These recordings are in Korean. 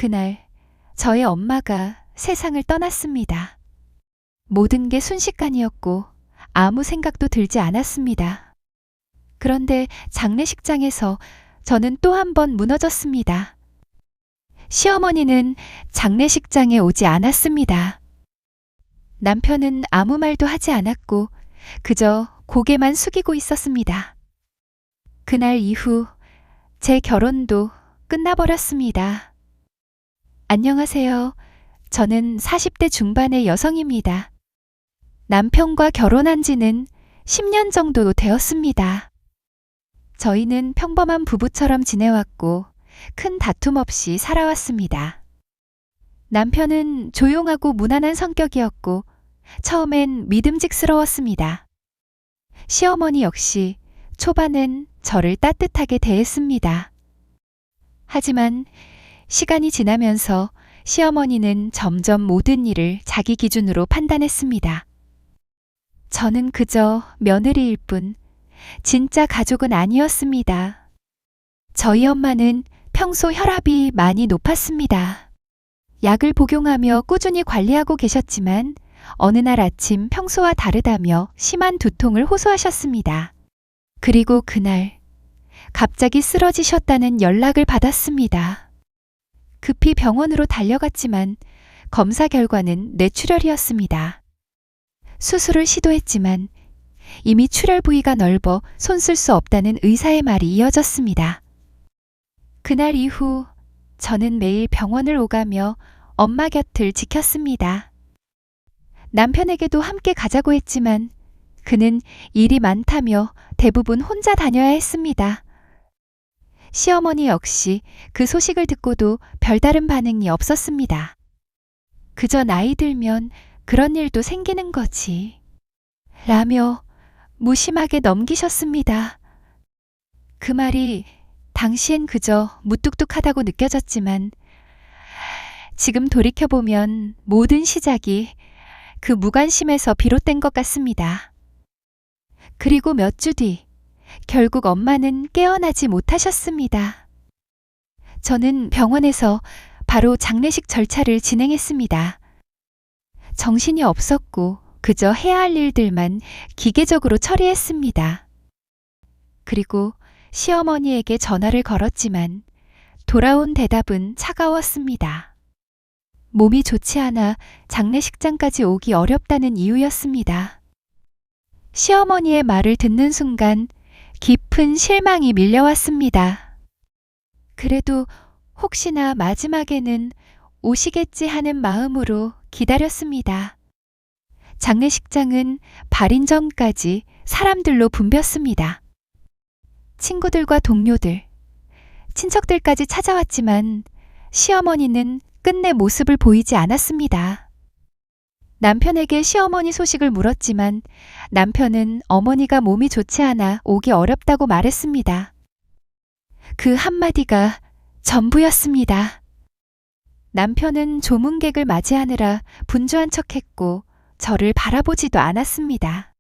그날 저의 엄마가 세상을 떠났습니다. 모든 게 순식간이었고 아무 생각도 들지 않았습니다. 그런데 장례식장에서 저는 또 한 번 무너졌습니다. 시어머니는 장례식장에 오지 않았습니다. 남편은 아무 말도 하지 않았고 그저 고개만 숙이고 있었습니다. 그날 이후 제 결혼도 끝나버렸습니다. 안녕하세요. 저는 40대 중반의 여성입니다. 남편과 결혼한 지는 10년 정도 되었습니다. 저희는 평범한 부부처럼 지내왔고 큰 다툼 없이 살아왔습니다. 남편은 조용하고 무난한 성격이었고 처음엔 믿음직스러웠습니다. 시어머니 역시 초반엔 저를 따뜻하게 대했습니다. 하지만 시간이 지나면서 시어머니는 점점 모든 일을 자기 기준으로 판단했습니다. 저는 그저 며느리일 뿐 진짜 가족은 아니었습니다. 저희 엄마는 평소 혈압이 많이 높았습니다. 약을 복용하며 꾸준히 관리하고 계셨지만 어느 날 아침 평소와 다르다며 심한 두통을 호소하셨습니다. 그리고 그날 갑자기 쓰러지셨다는 연락을 받았습니다. 급히 병원으로 달려갔지만 검사 결과는 뇌출혈이었습니다. 수술을 시도했지만 이미 출혈 부위가 넓어 손 쓸 수 없다는 의사의 말이 이어졌습니다. 그날 이후 저는 매일 병원을 오가며 엄마 곁을 지켰습니다. 남편에게도 함께 가자고 했지만 그는 일이 많다며 대부분 혼자 다녀야 했습니다. 시어머니 역시 그 소식을 듣고도 별다른 반응이 없었습니다. 그저 나이 들면 그런 일도 생기는 거지 라며 무심하게 넘기셨습니다. 그 말이 당시엔 그저 무뚝뚝하다고 느껴졌지만 지금 돌이켜보면 모든 시작이 그 무관심에서 비롯된 것 같습니다. 그리고 몇 주 뒤 결국 엄마는 깨어나지 못하셨습니다. 저는 병원에서 바로 장례식 절차를 진행했습니다. 정신이 없었고 그저 해야 할 일들만 기계적으로 처리했습니다. 그리고 시어머니에게 전화를 걸었지만 돌아온 대답은 차가웠습니다. 몸이 좋지 않아 장례식장까지 오기 어렵다는 이유였습니다. 시어머니의 말을 듣는 순간 깊은 실망이 밀려왔습니다. 그래도 혹시나 마지막에는 오시겠지 하는 마음으로 기다렸습니다. 장례식장은 발인 전까지 사람들로 붐볐습니다. 친구들과 동료들, 친척들까지 찾아왔지만 시어머니는 끝내 모습을 보이지 않았습니다. 남편에게 시어머니 소식을 물었지만 남편은 어머니가 몸이 좋지 않아 오기 어렵다고 말했습니다. 그 한마디가 전부였습니다. 남편은 조문객을 맞이하느라 분주한 척했고 저를 바라보지도 않았습니다.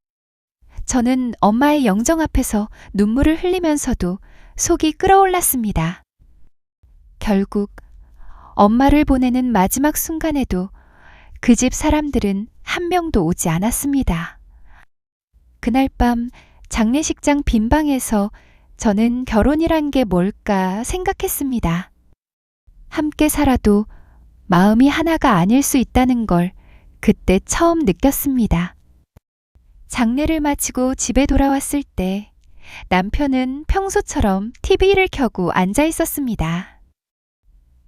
저는 엄마의 영정 앞에서 눈물을 흘리면서도 속이 끓어올랐습니다. 결국 엄마를 보내는 마지막 순간에도 그 집 사람들은 한 명도 오지 않았습니다. 그날 밤 장례식장 빈 방에서 저는 결혼이란 게 뭘까 생각했습니다. 함께 살아도 마음이 하나가 아닐 수 있다는 걸 그때 처음 느꼈습니다. 장례를 마치고 집에 돌아왔을 때 남편은 평소처럼 TV를 켜고 앉아 있었습니다.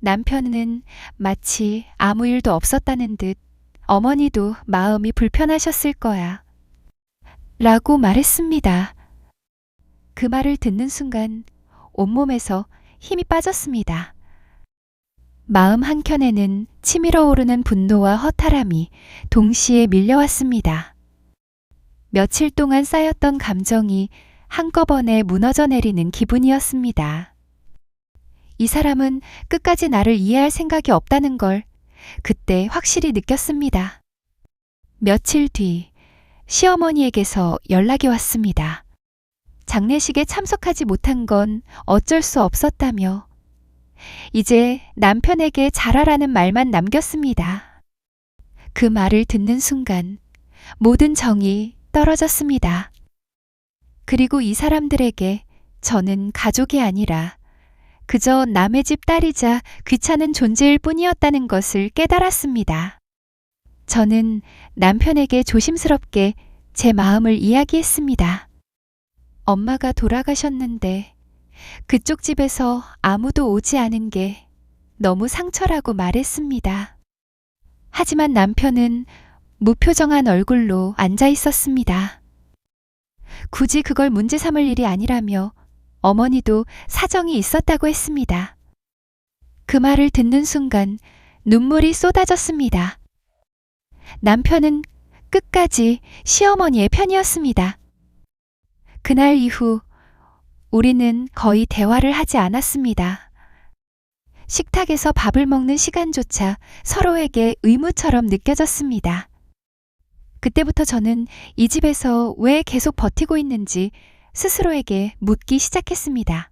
남편은 마치 아무 일도 없었다는 듯 어머니도 마음이 불편하셨을 거야 라고 말했습니다. 그 말을 듣는 순간 온몸에서 힘이 빠졌습니다. 마음 한켠에는 치밀어 오르는 분노와 허탈함이 동시에 밀려왔습니다. 며칠 동안 쌓였던 감정이 한꺼번에 무너져 내리는 기분이었습니다. 이 사람은 끝까지 나를 이해할 생각이 없다는 걸 그때 확실히 느꼈습니다. 며칠 뒤 시어머니에게서 연락이 왔습니다. 장례식에 참석하지 못한 건 어쩔 수 없었다며 이제 남편에게 잘하라는 말만 남겼습니다. 그 말을 듣는 순간 모든 정이 떨어졌습니다. 그리고 이 사람들에게 저는 가족이 아니라 그저 남의 집 딸이자 귀찮은 존재일 뿐이었다는 것을 깨달았습니다. 저는 남편에게 조심스럽게 제 마음을 이야기했습니다. 엄마가 돌아가셨는데 그쪽 집에서 아무도 오지 않은 게 너무 상처라고 말했습니다. 하지만 남편은 무표정한 얼굴로 앉아 있었습니다. 굳이 그걸 문제 삼을 일이 아니라며 어머니도 사정이 있었다고 했습니다. 그 말을 듣는 순간 눈물이 쏟아졌습니다. 남편은 끝까지 시어머니의 편이었습니다. 그날 이후 우리는 거의 대화를 하지 않았습니다. 식탁에서 밥을 먹는 시간조차 서로에게 의무처럼 느껴졌습니다. 그때부터 저는 이 집에서 왜 계속 버티고 있는지 스스로에게 묻기 시작했습니다.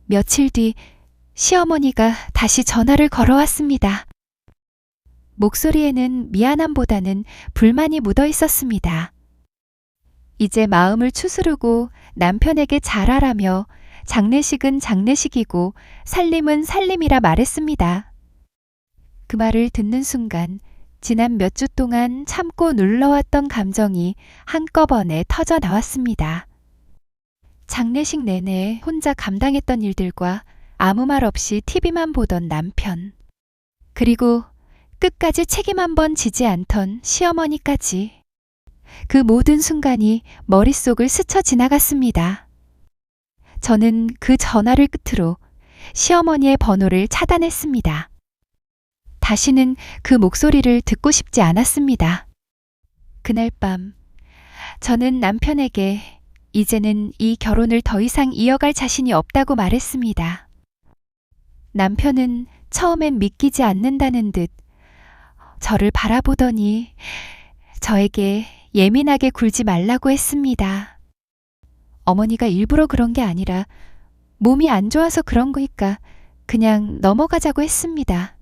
며칠 뒤 시어머니가 다시 전화를 걸어왔습니다. 목소리에는 미안함보다는 불만이 묻어 있었습니다. 이제 마음을 추스르고 남편에게 잘하라며 장례식은 장례식이고 살림은 살림이라 말했습니다. 그 말을 듣는 순간 지난 몇 주 동안 참고 눌러왔던 감정이 한꺼번에 터져 나왔습니다. 장례식 내내 혼자 감당했던 일들과 아무 말 없이 TV만 보던 남편, 그리고 끝까지 책임 한 번 지지 않던 시어머니까지 그 모든 순간이 머릿속을 스쳐 지나갔습니다. 저는 그 전화를 끝으로 시어머니의 번호를 차단했습니다. 다시는 그 목소리를 듣고 싶지 않았습니다. 그날 밤 저는 남편에게 이제는 이 결혼을 더 이상 이어갈 자신이 없다고 말했습니다. 남편은 처음엔 믿기지 않는다는 듯 저를 바라보더니 저에게 예민하게 굴지 말라고 했습니다. 어머니가 일부러 그런 게 아니라 몸이 안 좋아서 그런 거니까 그냥 넘어가자고 했습니다.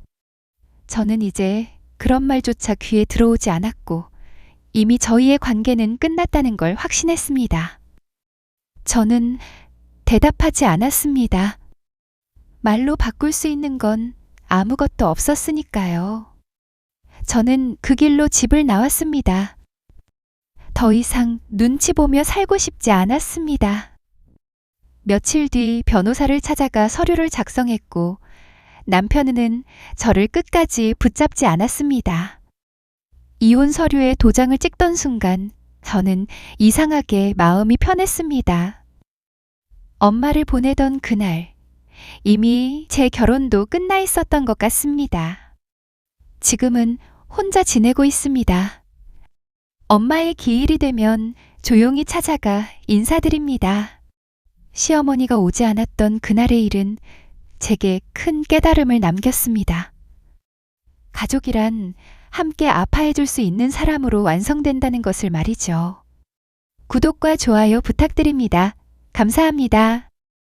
저는 이제 그런 말조차 귀에 들어오지 않았고 이미 저희의 관계는 끝났다는 걸 확신했습니다. 저는 대답하지 않았습니다. 말로 바꿀 수 있는 건 아무것도 없었으니까요. 저는 그 길로 집을 나왔습니다. 더 이상 눈치 보며 살고 싶지 않았습니다. 며칠 뒤 변호사를 찾아가 서류를 작성했고 남편은 저를 끝까지 붙잡지 않았습니다. 이혼 서류에 도장을 찍던 순간 저는 이상하게 마음이 편했습니다. 엄마를 보내던 그날 이미 제 결혼도 끝나 있었던 것 같습니다. 지금은 혼자 지내고 있습니다. 엄마의 기일이 되면 조용히 찾아가 인사드립니다. 시어머니가 오지 않았던 그날의 일은 제게 큰 깨달음을 남겼습니다. 가족이란 함께 아파해줄 수 있는 사람으로 완성된다는 것을 말이죠. 구독과 좋아요 부탁드립니다. 감사합니다.